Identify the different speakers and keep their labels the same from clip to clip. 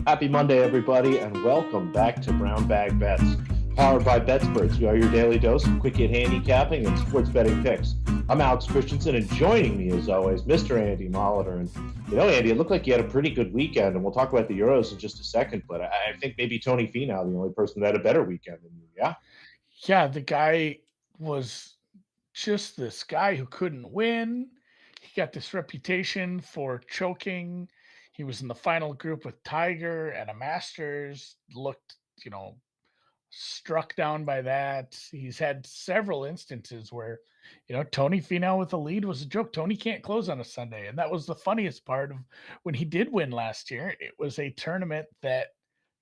Speaker 1: Happy Monday, everybody, and welcome back to Brown Bag Bets, powered by BetSperts. We are your daily dose of quick hit handicapping and sports betting picks. I'm Alex Christensen, and joining me, as always, Mr. Andy Molitor. And Andy, it looked like you had a pretty good weekend, and we'll talk about the Euros in just a second. But I think maybe Tony Finau, the only person that had a better weekend than you. Yeah.
Speaker 2: Yeah, the guy was just this guy who couldn't win. He got this reputation for choking. He was in the final group with Tiger at a Masters, looked, struck down by that. He's had several instances where, Tony Finau with the lead was a joke. Tony can't close on a Sunday. And that was the funniest part of when he did win last year. It was a tournament that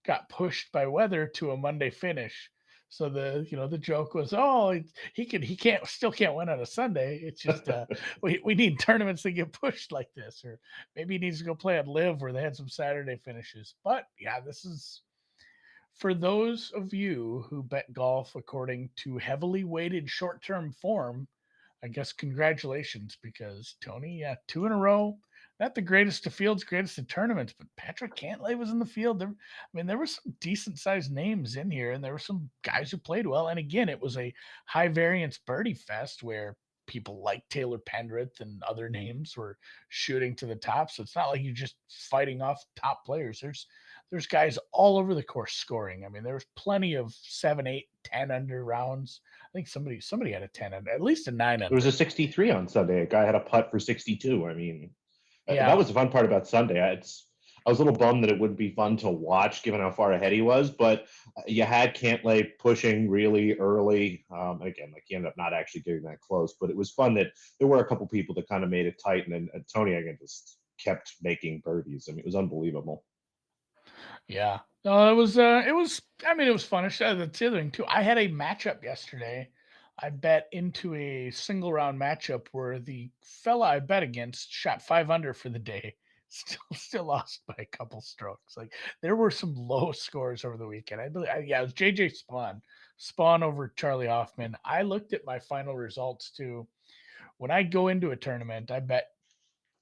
Speaker 2: got pushed by weather to a Monday finish. So the joke was, oh, he can't still can't win on a Sunday. It's just we need tournaments that get pushed like this, or maybe he needs to go play at Live where they had some Saturday finishes. But yeah, this is for those of you who bet golf according to heavily weighted short-term form. I guess congratulations, because Tony, yeah, 2 in a row. Not the greatest of fields, greatest of tournaments, but Patrick Cantlay was in the field. There were some decent sized names in here, and there were some guys who played well. And again, it was a high variance birdie fest where people like Taylor Pendrith and other names were shooting to the top. So it's not like you're just fighting off top players. There's guys all over the course scoring. I mean, there was plenty of 7, 8, 10 under rounds. I think somebody had a 10 under, at least a 9
Speaker 1: There was
Speaker 2: under.
Speaker 1: a 63 on Sunday. A guy had a putt for 62. I mean, that
Speaker 2: Yeah.
Speaker 1: was the fun part about Sunday. I was a little bummed that it wouldn't be fun to watch given how far ahead he was, but you had Cantlay pushing really early. Again, like he ended up not actually getting that close, but it was fun that there were a couple people that kind of made it tight, and then Tony again just kept making birdies. I mean, it was unbelievable.
Speaker 2: Yeah. No, it was fun. That's the other thing too. I had a matchup yesterday. I bet into a single round matchup where the fella I bet against shot 5 under for the day. Still lost by a couple strokes. Like, there were some low scores over the weekend. I believe, yeah, it was JJ Spawn over Charlie Hoffman. I looked at my final results too. When I go into a tournament, I bet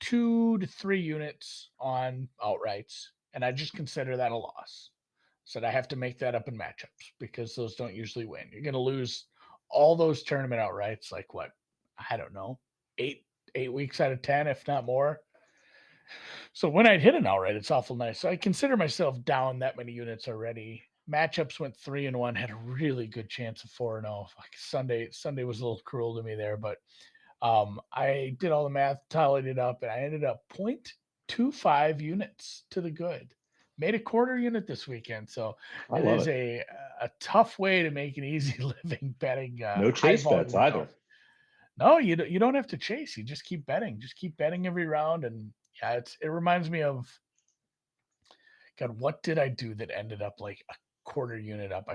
Speaker 2: 2 to 3 units on outrights, and I just consider that a loss. Said I have to make that up in matchups because those don't usually win. You're going to lose all those tournament outrights, like what? I don't know, 8 weeks out of 10, if not more. So when I'd hit an outright, it's awful nice. So I consider myself down that many units already. Matchups went 3-1, had a really good chance of 4-0. Sunday was a little cruel to me there, but I did all the math, tallied it up, and I ended up 0.25 units to the good. Made a quarter unit this weekend, so
Speaker 1: I
Speaker 2: it
Speaker 1: love
Speaker 2: is
Speaker 1: it.
Speaker 2: a tough way to make an easy living betting
Speaker 1: No
Speaker 2: high
Speaker 1: chase bets
Speaker 2: volume
Speaker 1: either.
Speaker 2: golf. No, you don't have to chase. You just keep betting. Just keep betting every round, and yeah, it reminds me of, God, what did I do that ended up like a quarter unit up?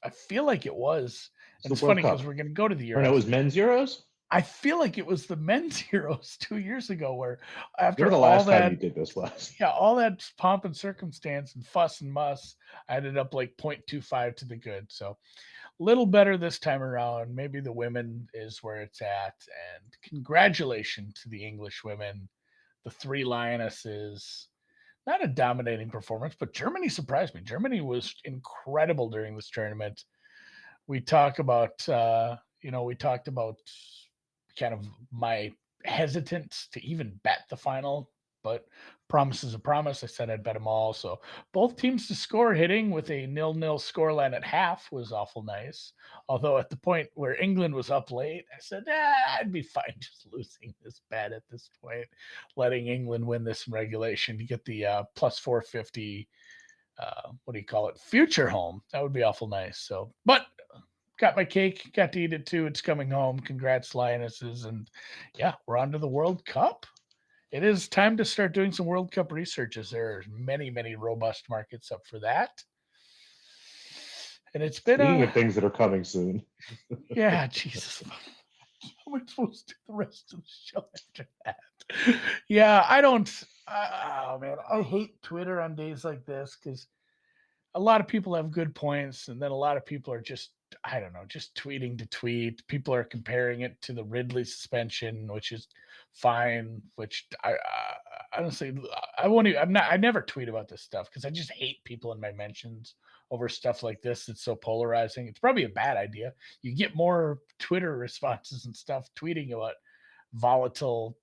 Speaker 2: I feel like it was,
Speaker 1: It's
Speaker 2: and
Speaker 1: the
Speaker 2: it's
Speaker 1: World
Speaker 2: funny because
Speaker 1: Cup.
Speaker 2: we're gonna go to the
Speaker 1: Or no, it
Speaker 2: Euros.
Speaker 1: was men's Euros.
Speaker 2: I feel like it was the men's Heroes 2 years ago where
Speaker 1: Whatever
Speaker 2: after
Speaker 1: the
Speaker 2: all
Speaker 1: last time you
Speaker 2: that,
Speaker 1: did this was.
Speaker 2: yeah, all that pomp and circumstance and fuss and muss, I ended up like 0.25 to the good. So a little better this time around. Maybe the women is where it's at. And congratulations to the English women, the three lionesses. Not a dominating performance, but Germany surprised me. Germany was incredible during this tournament. We talk about, we talked about kind of my hesitance to even bet the final, but promise is a promise. I said I'd bet them all. So both teams to score hitting with a 0-0 scoreline at half was awful nice. Although at the point where England was up late, I said, I'd be fine just losing this bet at this point, letting England win this in regulation to get the plus 450. What do you call it? Future home. That would be awful nice. So, but got my cake, got to eat it too. It's coming home. Congrats, Lionesses. And yeah, we're on to the World Cup. It is time to start doing some World Cup researches. There are many, many robust markets up for that. And it's been
Speaker 1: Speaking
Speaker 2: a,
Speaker 1: of things that are coming soon,
Speaker 2: yeah, Jesus. How am I supposed to do the rest of the show after that? Yeah, I don't, oh man, I hate Twitter on days like this because a lot of people have good points, and then a lot of people are just I don't know, just tweeting to tweet. People are comparing it to the Ridley suspension, which is fine. Which honestly, I won't. I never tweet about this stuff because I just hate people in my mentions over stuff like this. It's so polarizing. It's probably a bad idea. You get more Twitter responses and stuff tweeting about volatile,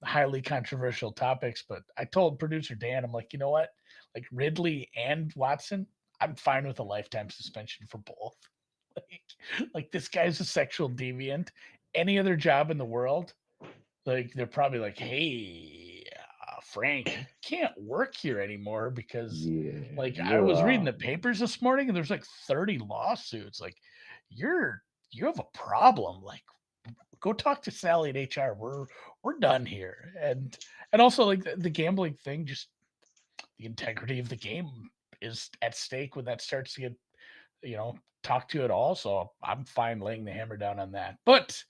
Speaker 2: highly controversial topics. But I told producer Dan, I'm like, you know what? Like Ridley and Watson, I'm fine with a lifetime suspension for both. Like this guy's a sexual deviant. Any other job in the world, like they're probably like, hey, Frank, you can't work here anymore because,
Speaker 1: Yeah,
Speaker 2: like, I
Speaker 1: you're
Speaker 2: was reading the papers this morning and there's like 30 lawsuits. Like, you have a problem. Like, go talk to Sally at HR. We're done here. And also like the gambling thing, just the integrity of the game is at stake when that starts to get talked to at all. So I'm fine laying the hammer down on that. But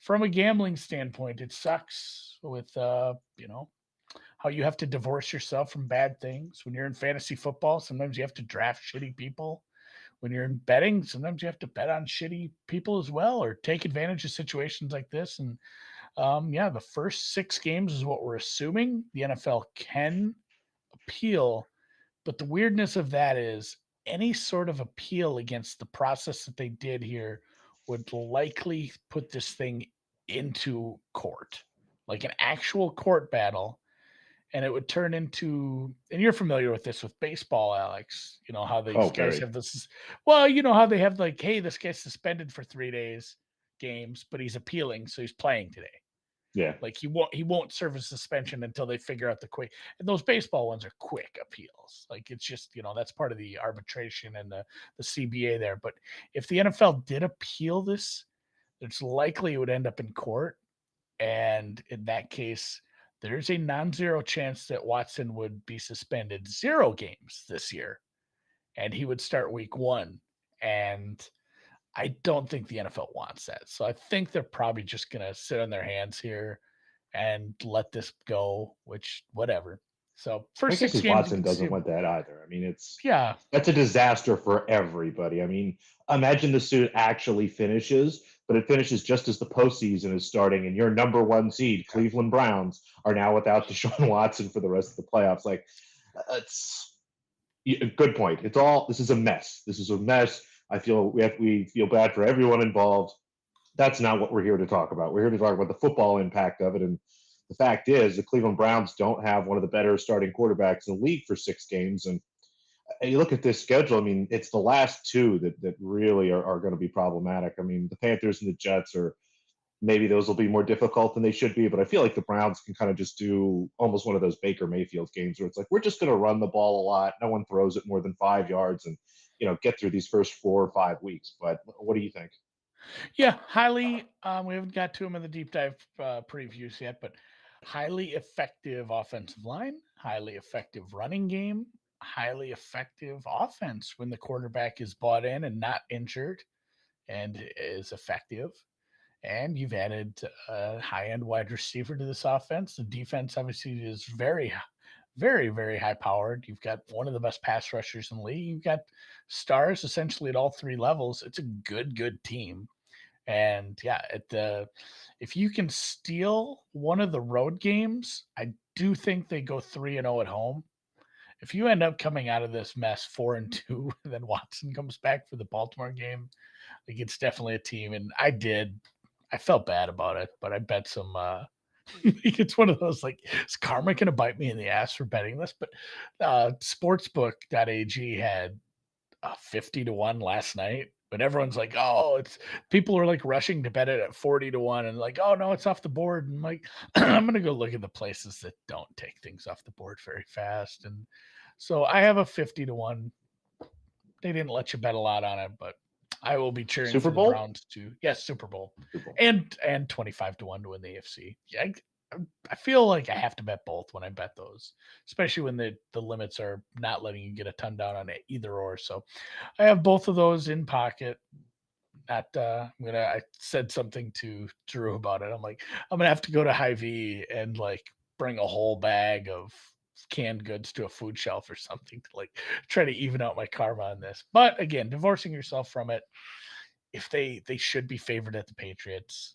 Speaker 2: from a gambling standpoint, it sucks with how you have to divorce yourself from bad things. When you're in fantasy football, sometimes you have to draft shitty people. When you're in betting, sometimes you have to bet on shitty people as well, or take advantage of situations like this. And yeah, the first 6 games is what we're assuming. The NFL can appeal, but the weirdness of that is any sort of appeal against the process that they did here would likely put this thing into court, like an actual court battle. And it would turn into, and you're familiar with this with baseball, Alex, how these guys
Speaker 1: very.
Speaker 2: have this, well, how they have like, hey, this guy's suspended for 3 days games, but he's appealing, so he's playing today.
Speaker 1: Yeah.
Speaker 2: Like he won't serve a suspension until they figure out the quick. And those baseball ones are quick appeals. Like it's just that's part of the arbitration and the CBA there. But if the NFL did appeal this, it's likely it would end up in court. And in that case, there's a non-zero chance that Watson would be suspended 0 games this year, and he would start week 1. And I don't think the NFL wants that. So I think they're probably just going to sit on their hands here and let this go, which whatever. So
Speaker 1: I
Speaker 2: first
Speaker 1: guess
Speaker 2: 6
Speaker 1: because
Speaker 2: games you
Speaker 1: Watson
Speaker 2: can see
Speaker 1: doesn't
Speaker 2: him.
Speaker 1: want that either. I mean,
Speaker 2: Yeah.
Speaker 1: that's a disaster for everybody. I mean, imagine the suit actually finishes, but it finishes just as the postseason is starting, and your number 1 seed, Cleveland Browns, are now without Deshaun Watson for the rest of the playoffs. Like, it's good point. This is a mess. This is a mess. I feel we feel bad for everyone involved. That's not what we're here to talk about. We're here to talk about the football impact of it. And the fact is, the Cleveland Browns don't have one of the better starting quarterbacks in the league for 6 games. And you look at this schedule, I mean, it's the last 2 that really are going to be problematic. I mean, the Panthers and the Jets are maybe those will be more difficult than they should be, but I feel like the Browns can kind of just do almost one of those Baker Mayfield games where it's like, we're just going to run the ball a lot. No one throws it more than 5 yards and, get through these first 4 or 5 weeks. But what do you think?
Speaker 2: Yeah, highly. We haven't got to him in the deep dive previews yet, but highly effective offensive line, highly effective running game, highly effective offense when the quarterback is bought in and not injured and is effective. And you've added a high-end wide receiver to this offense. The defense obviously is very, very, very high-powered. You've got one of the best pass rushers in the league. You've got stars essentially at all 3 levels. It's a good team. And yeah, if you can steal one of the road games, I do think they go 3-0 at home. If you end up coming out of this mess 4-2, and then Watson comes back for the Baltimore game, like it's definitely a team. And I felt bad about it, but I bet some. It's one of those like, is karma going to bite me in the ass for betting this? But sportsbook.ag had 50-1 last night, but everyone's like, oh, it's people are like rushing to bet it at 40-1 and like, oh no, it's off the board. And like, I'm gonna go look at the places that don't take things off the board very fast. And so I have a 50-1. They didn't let you bet a lot on it, but I will be cheering
Speaker 1: Super
Speaker 2: for the
Speaker 1: Bowl?
Speaker 2: Browns to yes, Super Bowl.
Speaker 1: Super Bowl.
Speaker 2: And 25-1 to win the AFC. Yeah, I feel like I have to bet both when I bet those, especially when the limits are not letting you get a ton down on either or. So I have both of those in pocket. I said something to Drew about it. I'm like, I'm gonna have to go to Hy-Vee and like bring a whole bag of canned goods to a food shelf or something to like try to even out my karma on this. But again, divorcing yourself from it, if they should be favored at the Patriots,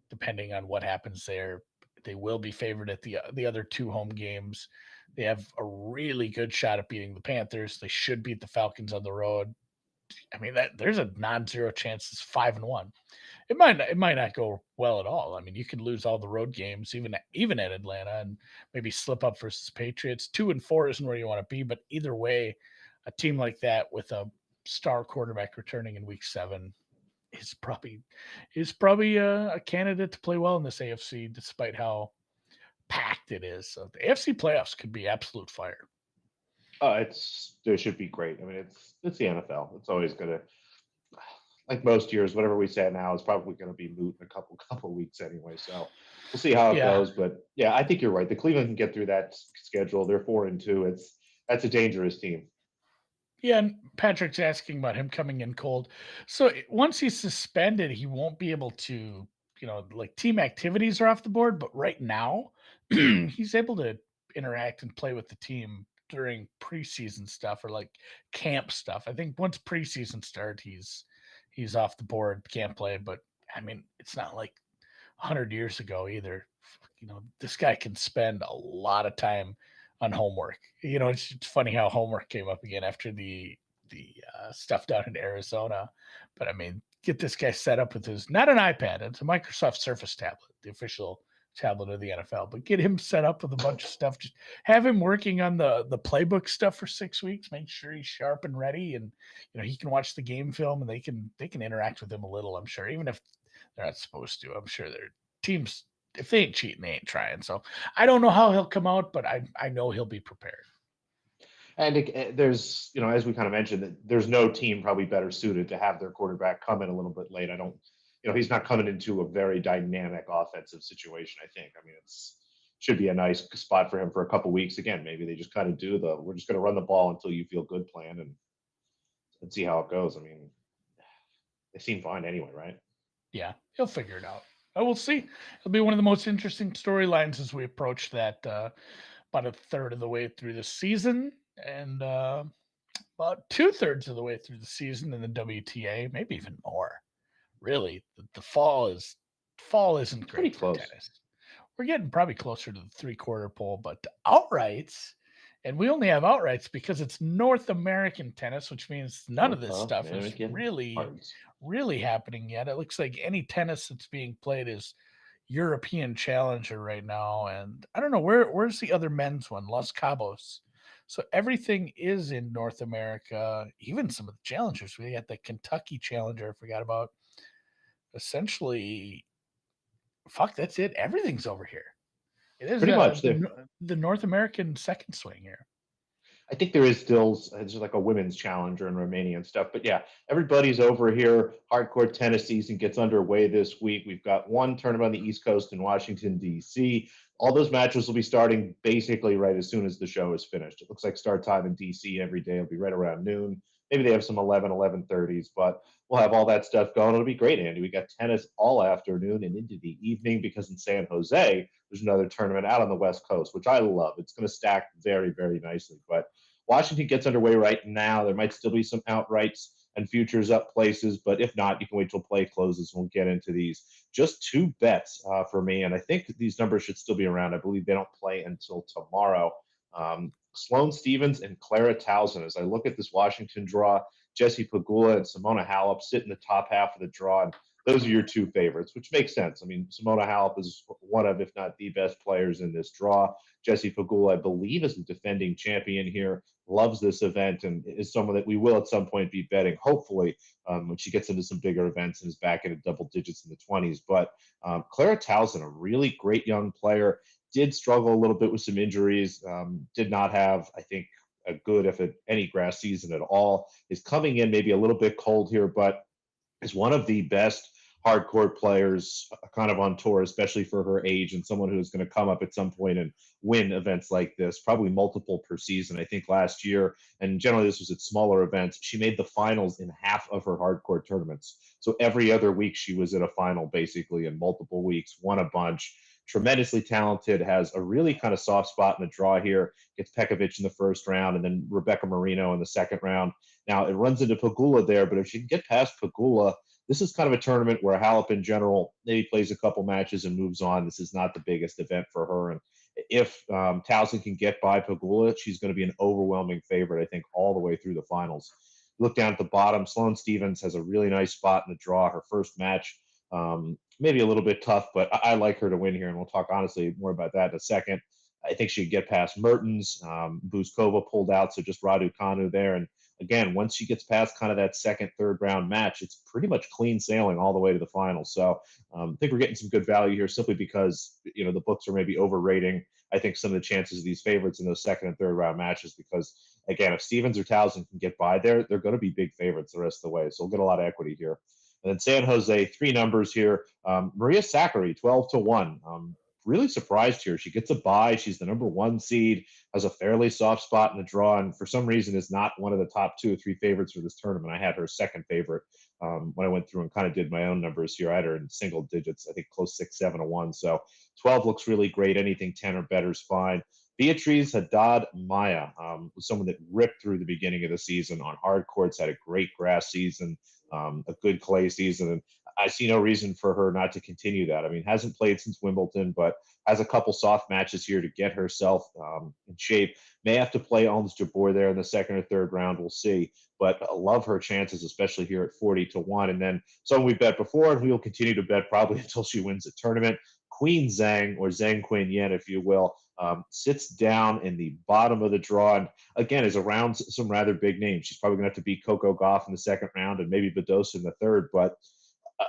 Speaker 2: depending on what happens there. They will be favored at the other two home games. They have a really good shot at beating the Panthers. They should beat the Falcons on the road. I mean, that there's a non-zero chance it's 5-1. It might not go well at all. I mean, you can lose all the road games, even at Atlanta, and maybe slip up versus Patriots. 2-4 isn't where you want to be, but either way, a team like that with a star quarterback returning in Week 7 is probably a candidate to play well in this AFC, despite how packed it is. So the AFC playoffs could be absolute fire.
Speaker 1: It should be great. I mean, it's the NFL. It's always gonna, like most years, whatever we say now is probably going to be moot in a couple weeks anyway. So we'll see how it
Speaker 2: Yeah,
Speaker 1: goes. But yeah, I think you're right. The Cleveland can get through that schedule. They're 4-2. That's a dangerous team.
Speaker 2: yeah. And Patrick's asking about him coming in cold. So once he's suspended, he won't be able to, like team activities are off the board. But right now, he's able to interact and play with the team during preseason stuff or like camp stuff. I think once preseason starts, he's off the board, can't play. But I mean, it's not like 100 years ago either. This guy can spend a lot of time on homework. It's funny how homework came up again after the stuff down in Arizona. But I mean, get this guy set up with his not an iPad, it's a Microsoft Surface tablet, the official tablet of the NFL. But get him set up with a bunch of stuff. Just have him working on the playbook stuff for 6 weeks. Make sure he's sharp and ready, and he can watch the game film, and they can interact with him a little. I'm sure, even if they're not supposed to. I'm sure their teams, if they ain't cheating, they ain't trying. So I don't know how he'll come out, but I know he'll be prepared.
Speaker 1: And there's, as we kind of mentioned, that there's no team probably better suited to have their quarterback come in a little bit late. I don't, he's not coming into a very dynamic offensive situation. I think. I mean, should be a nice spot for him for a couple weeks. Again, maybe they just kind of do we're just going to run the ball until you feel good plan and see how it goes. I mean, they seem fine anyway, right?
Speaker 2: Yeah, he'll figure it out. We'll see. It'll be one of the most interesting storylines as we approach that about a third of the way through the season and about 2/3 of the way through the season in the WTA, maybe even more. Really, the fall isn't
Speaker 1: Pretty
Speaker 2: great for
Speaker 1: close.
Speaker 2: tennis. We're getting probably closer to the three-quarter pole, but outrights, and we only have outrights because it's North American tennis, which means none of this stuff is really happening yet. It looks like any tennis that's being played is European Challenger right now, and I don't know where's the other men's one, Los Cabos. So everything is in North America, even some of the challengers. We got the Kentucky Challenger, I forgot about. Essentially, fuck, that's it. Everything's over here. It is
Speaker 1: Pretty much.
Speaker 2: the North American second swing here.
Speaker 1: I think there is still it's like a women's challenger in Romania and stuff. But yeah, everybody's over here. Hardcore tennis season gets underway this week. We've got one tournament on the East Coast in Washington, D.C. All those matches will be starting basically right as soon as the show is finished. It looks like start time in D.C. every day will be right around noon. Maybe they have some 11:30s, but we'll have all that stuff going. It'll be great, Andy. We got tennis all afternoon and into the evening because in San Jose, there's another tournament out on the West Coast, which I love. It's going to stack very, very nicely. But Washington gets underway right now. There might still be some outrights and futures up places, but if not, you can wait till play closes. We'll get into these. Just two bets for me, and I think these numbers should still be around. I believe they don't play until tomorrow. Sloane Stephens and Clara Towson. As I look at this Washington draw, Jesse Pegula and Simona Halep sit in the top half of the draw. And those are your two favorites, which makes sense. I mean, Simona Halep is one of, if not the best players in this draw. Jesse Pegula, I believe, is the defending champion here, loves this event, and is someone that we will at some point be betting, hopefully, when she gets into some bigger events and is back into double digits in the 20s. But Clara Towson, a really great young player, did struggle a little bit with some injuries, did not have, I think, a good, if any, grass season at all, is coming in maybe a little bit cold here, but is one of the best hardcore players kind of on tour, especially for her age, and someone who is going to come up at some point and win events like this, probably multiple per season. I think last year, and generally this was at smaller events, she made the finals in half of her hardcore tournaments. So every other week she was at a final basically in multiple weeks, won a bunch. Tremendously talented, has a really kind of soft spot in the draw here, gets Pekovic in the first round and then Rebecca Marino in the second round. Now it runs into Pegula there, but if she can get past Pegula, this is kind of a tournament where Halep in general maybe plays a couple matches and moves on. This is not the biggest event for her. And if Towson can get by Pegula, she's going to be an overwhelming favorite, I think, all the way through the finals. Look down at the bottom. Sloane Stephens has a really nice spot in the draw. Her first match, maybe a little bit tough, but I like her to win here, and we'll talk honestly more about that in a second. I think she could get past Mertens. Buzkova pulled out, so just Raducanu there. And again, once she gets past kind of that second, third round match, it's pretty much clean sailing all the way to the final. So I think we're getting some good value here simply because, the books are maybe overrating, I think, some of the chances of these favorites in those second and third round matches because, again, if Stevens or Towson can get by there, they're going to be big favorites the rest of the way. So we'll get a lot of equity here. And then San Jose, 3 numbers here. Maria Sakkari, 12-1. Really surprised here. She gets a bye. She's the number 1 seed, has a fairly soft spot in the draw, and for some reason is not one of the top 2 or 3 favorites for this tournament. I had her second favorite when I went through and kind of did my own numbers here. I had her in single digits, I think close 6-7-1. So 12 looks really great. Anything 10 or better is fine. Beatriz Haddad Maya was someone that ripped through the beginning of the season on hard courts, had a great grass season, a good clay season, and I see no reason for her not to continue that. I mean, hasn't played since Wimbledon, but has a couple soft matches here to get herself in shape. May have to play Alms Jabeur there in the second or third round. We'll see. But I love her chances, especially here at 40-1. And then someone we bet before, and we will continue to bet probably until she wins the tournament. Queen Zhang, or Zheng Quinyen, if you will, sits down in the bottom of the draw and, again, is around some rather big names. She's probably going to have to beat Coco Gauff in the second round and maybe Badosa in the third, but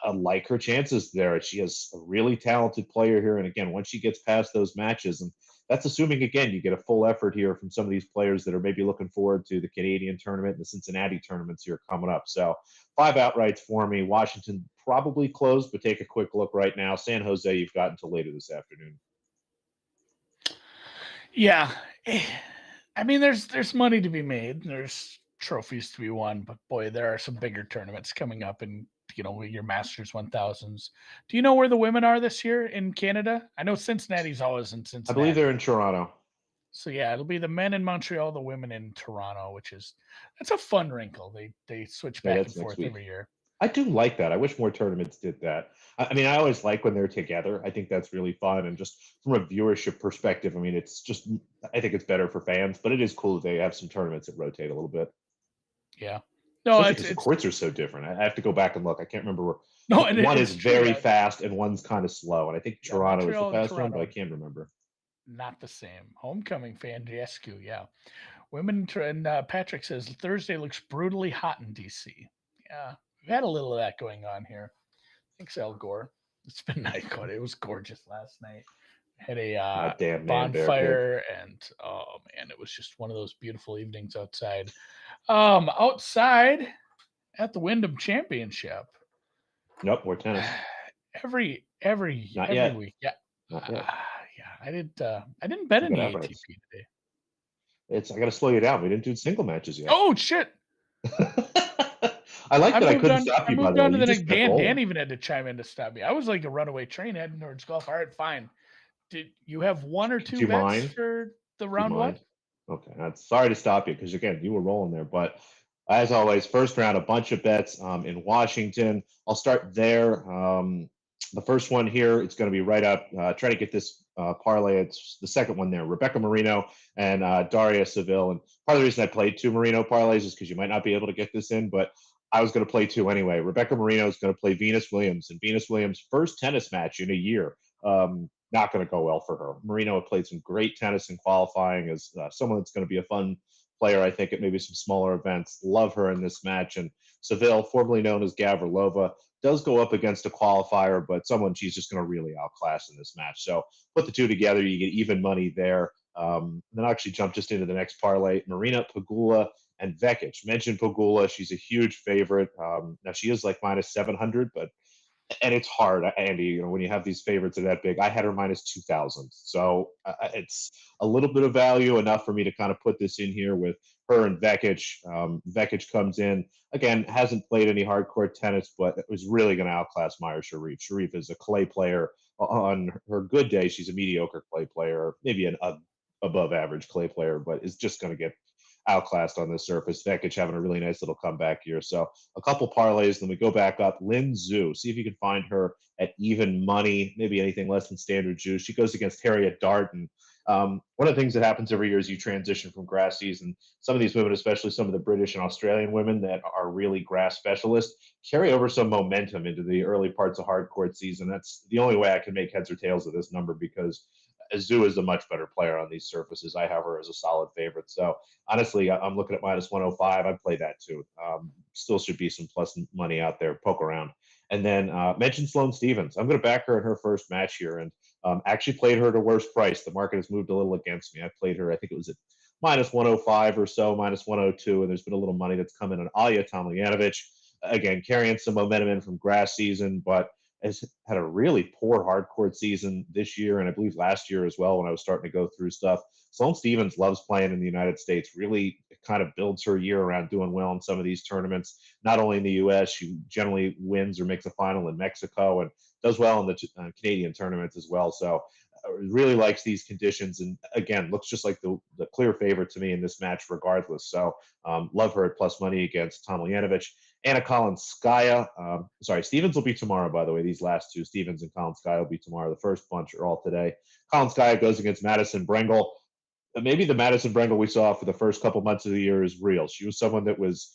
Speaker 1: I like her chances there. She has a really talented player here. And again, once she gets past those matches, and that's assuming, again, you get a full effort here from some of these players that are maybe looking forward to the Canadian tournament and the Cincinnati tournaments here coming up. So 5 outrights for me. Washington probably closed, but take a quick look right now. San Jose, you've got until later this afternoon.
Speaker 2: Yeah. I mean, there's money to be made. There's trophies to be won, but boy, there are some bigger tournaments coming up in, your Masters 1000s. Do you know where the women are this year in Canada? I know Cincinnati's always in Cincinnati.
Speaker 1: I believe they're in Toronto.
Speaker 2: So yeah, it'll be the men in Montreal, the women in Toronto, that's a fun wrinkle. They switch back and forth every year.
Speaker 1: I do like that. I wish more tournaments did that. I mean, I always like when they're together. I think that's really fun. And just from a viewership perspective, I mean, I think it's better for fans, but it is cool that they have some tournaments that rotate a little bit.
Speaker 2: Yeah.
Speaker 1: No, because the courts are so different. I have to go back and look. I can't remember. One is very fast and one's kind of slow. And I think Toronto is the fast one, but I can't remember.
Speaker 2: Not the same. Homecoming fan, Jescu, yeah. Women, and Patrick says Thursday looks brutally hot in DC. Yeah, we've had a little of that going on here. Thanks, Al Gore. It's been nice. It was gorgeous last night. Had a bonfire, and oh man, it was just one of those beautiful evenings outside. Outside at the Wyndham Championship.
Speaker 1: Nope, more tennis.
Speaker 2: Every week. Yeah.
Speaker 1: Not yet.
Speaker 2: Yeah, I didn't bet any ATP today.
Speaker 1: I got to slow you down. We didn't do single matches yet.
Speaker 2: Oh shit!
Speaker 1: I like that I couldn't stop you.
Speaker 2: I moved on to the next. Dan even had to chime in to stop me. I was like a runaway train heading towards golf. All right, fine. Did you have 1 or 2 bets for the round one?
Speaker 1: Okay, sorry to stop you because again you were rolling there, but as always, first round a bunch of bets in Washington. I'll start there. The first one here, it's going to be right up. Try to get this parlay. It's the second one there. Rebecca Marino and Daria Seville. And part of the reason I played 2 Marino parlays is because you might not be able to get this in, but I was going to play 2 anyway. Rebecca Marino is going to play Venus Williams, and Venus Williams' first tennis match in a year. Not going to go well for her. Marino had played some great tennis in qualifying as someone that's going to be a fun player, I think, at maybe some smaller events. Love her in this match. And Seville, formerly known as Gavrilova, does go up against a qualifier, but someone she's just going to really outclass in this match. So put the 2 together, you get even money there. Then I'll actually jump just into the next parlay. Marina Pegula and Vekic. Mentioned Pegula. She's a huge favorite. Now, she is like minus 700, and it's hard, Andy, when you have these favorites that are that big. I had her minus 2,000. So it's a little bit of value, enough for me to kind of put this in here with her and Vekic. Vekic comes in, again, hasn't played any hardcore tennis, but was really going to outclass Maya Sharif. Sharif is a clay player. On her good day, she's a mediocre clay player, maybe an above average clay player, but is just going to get outclassed on this surface. Vekic having a really nice little comeback here. So a couple parlays, then we go back up. Lin Zhu, see if you can find her at even money, maybe anything less than standard juice. She goes against Harriet Darden. One of the things that happens every year is you transition from grass season. Some of these women, especially some of the British and Australian women that are really grass specialists, carry over some momentum into the early parts of hard court season. That's the only way I can make heads or tails of this number because Azu is a much better player on these surfaces. I have her as a solid favorite. So honestly, I'm looking at minus 105. I'd play that too. Still should be some plus money out there. Poke around. And then mention Sloane Stevens. I'm going to back her in her first match here, and actually played her at a worse price. The market has moved a little against me. I played her, I think it was at minus 105 or so, minus 102, and there's been a little money that's come in on Alya Tomljanovic. Again, carrying some momentum in from grass season, but has had a really poor hard court season this year, and I believe last year as well when I was starting to go through stuff. Sloane Stevens loves playing in the United States, really kind of builds her year around doing well in some of these tournaments. Not only in the U.S., she generally wins or makes a final in Mexico and does well in the Canadian tournaments as well. So really likes these conditions, and again, looks just like the clear favorite to me in this match regardless. So love her at plus money against Tomljanovic. Anna Kolinskaya. Sorry, Stevens will be tomorrow, by the way. These last two, Stevens and Kolinskaya, will be tomorrow. The first bunch are all today. Kolinskaya goes against Madison Brengel. Maybe the Madison Brengel we saw for the first couple months of the year is real. She was someone that was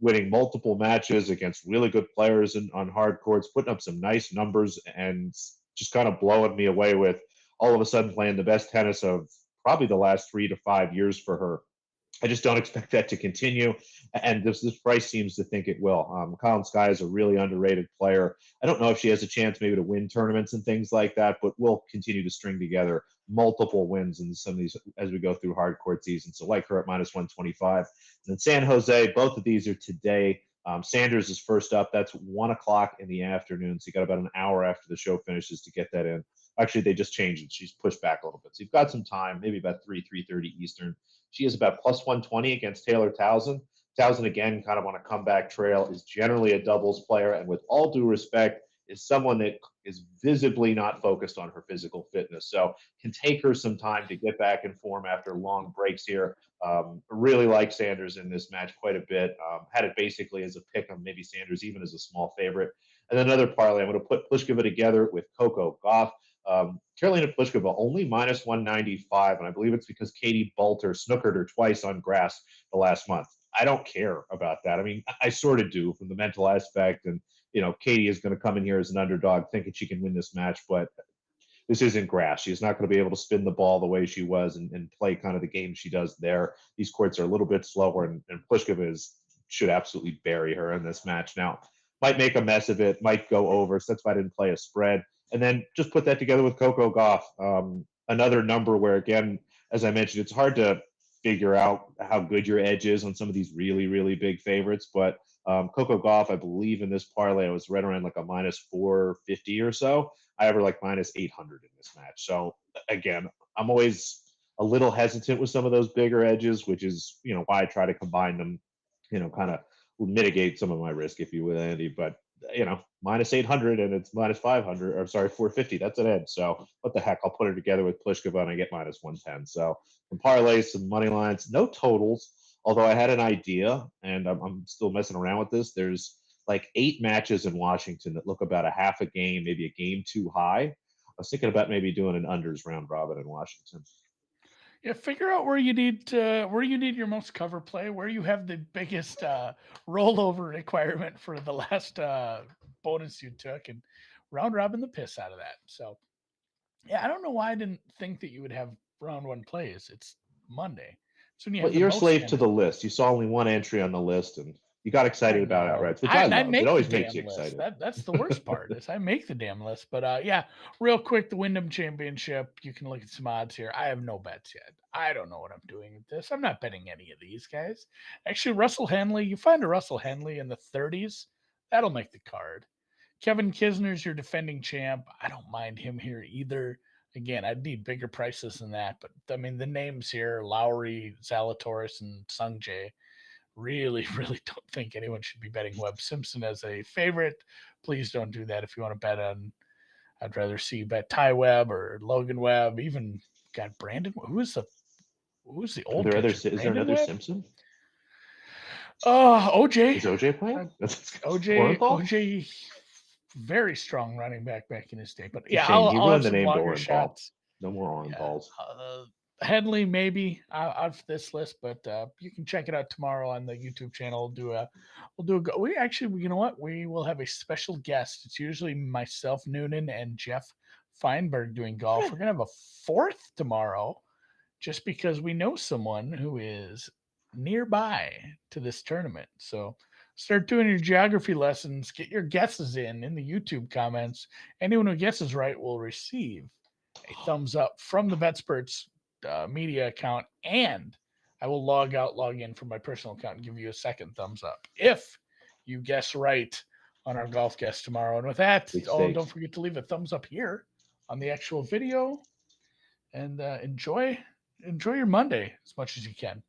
Speaker 1: winning multiple matches against really good players on hard courts, putting up some nice numbers, and just kind of blowing me away with all of a sudden playing the best tennis of probably the last 3 to 5 years for her. I just don't expect that to continue, and this price seems to think it will. Kolinskaya is a really underrated player. I don't know if she has a chance maybe to win tournaments and things like that, but we'll continue to string together multiple wins in some of these as we go through hard court season. So like her at minus 125. And then San Jose, both of these are today. Sanders is first up. That's 1 o'clock in the afternoon. So you got about an hour after the show finishes to get that in. Actually, they just changed it. She's pushed back a little bit. So you've got some time, maybe about 3:30 Eastern. She is about plus 120 against Taylor Townsend. Townsend, again, kind of on a comeback trail, is generally a doubles player. And with all due respect, is someone that is visibly not focused on her physical fitness. So can take her some time to get back in form after long breaks here. Really like Sanders in this match quite a bit. Had it basically as a pick on maybe Sanders even as a small favorite. And then another parlay, I'm going to put Pliskova together with Coco Gauff. Carolina Pliskova only minus 195, and I believe it's because Katie Boulter snookered her twice on grass the last month. I don't care about that. I mean, I sort of do from the mental aspect, and Katie is going to come in here as an underdog thinking she can win this match, but this isn't grass. She's not going to be able to spin the ball the way she was and play kind of the game she does there. These courts are a little bit slower, and Pliskova should absolutely bury her in this match. Now, might make a mess of it, might go over, so that's why I didn't play a spread. And then just put that together with Coco Gauff, another number where, again, as I mentioned, it's hard to figure out how good your edge is on some of these really, really big favorites. But Coco Gauff, I believe in this parlay, I was right around like a minus 450 or so. I have her like minus 800 in this match. So again, I'm always a little hesitant with some of those bigger edges, which is, why I try to combine them, kind of mitigate some of my risk, if you will, Andy. But minus 800 and it's minus 500, or sorry, 450. That's an edge. So what the heck? I'll put it together with Pliskova and I get minus 110. So some parlays, some money lines, no totals. Although I had an idea, and I'm still messing around with this. There's like 8 matches in Washington that look about a half a game, maybe a game too high. I was thinking about maybe doing an unders round robin in Washington.
Speaker 2: Yeah, figure out where you need your most cover play, where you have the biggest rollover requirement for the last bonus you took, and round robin the piss out of that. So, yeah, I don't know why I didn't think that you would have round one plays. It's Monday, so when you
Speaker 1: But
Speaker 2: have the
Speaker 1: you're a
Speaker 2: most
Speaker 1: slave to
Speaker 2: entry.
Speaker 1: the list. You saw only one entry on the list, and you got
Speaker 2: I
Speaker 1: excited about
Speaker 2: know.
Speaker 1: outrights, which I
Speaker 2: I
Speaker 1: love. It
Speaker 2: make the
Speaker 1: always makes
Speaker 2: damn
Speaker 1: you
Speaker 2: list.
Speaker 1: excited.
Speaker 2: That's the worst part is I make the damn list. But yeah, real quick, the Wyndham Championship. You can look at some odds here. I have no bets yet. I don't know what I'm doing with this. I'm not betting any of these guys. Actually, Russell Henley. You find a Russell Henley in the 30s, that'll make the card. Kevin Kisner's your defending champ. I don't mind him here either. Again, I'd need bigger prices than that, but I mean the names here: Lowry, Zalatoris, and Sungjae. Really, really don't think anyone should be betting Webb Simpson as a favorite. Please don't do that if you want to bet on. I'd rather see you bet Ty Webb or Logan Webb. Even got Brandon. Who is the Who's the
Speaker 1: Are
Speaker 2: old
Speaker 1: there other?
Speaker 2: catcher?
Speaker 1: Is there
Speaker 2: Brandon
Speaker 1: another
Speaker 2: Webb?
Speaker 1: Simpson?
Speaker 2: OJ.
Speaker 1: Is OJ playing?
Speaker 2: OJ, very strong running back in his day. But
Speaker 1: It's a
Speaker 2: yeah,
Speaker 1: shame.
Speaker 2: I'll
Speaker 1: You
Speaker 2: have
Speaker 1: ruined the
Speaker 2: some
Speaker 1: name
Speaker 2: longer
Speaker 1: Doran Ball.
Speaker 2: shots.
Speaker 1: No more Oren
Speaker 2: Yeah.
Speaker 1: balls.
Speaker 2: Henley maybe out of this list, but you can check it out tomorrow on the YouTube channel. We'll do a we actually, you know what? We will have a special guest. It's usually myself, Noonan, and Jeff Feinberg doing golf. We're gonna have a fourth tomorrow, just because we know someone who is nearby to this tournament. So start doing your geography lessons. Get your guesses in the YouTube comments. Anyone who guesses right will receive a thumbs up from the BetSperts media account, and I will log in from my personal account and give you a second thumbs up if you guess right on our golf guest tomorrow. And with that, don't forget to leave a thumbs up here on the actual video, and enjoy your Monday as much as you can.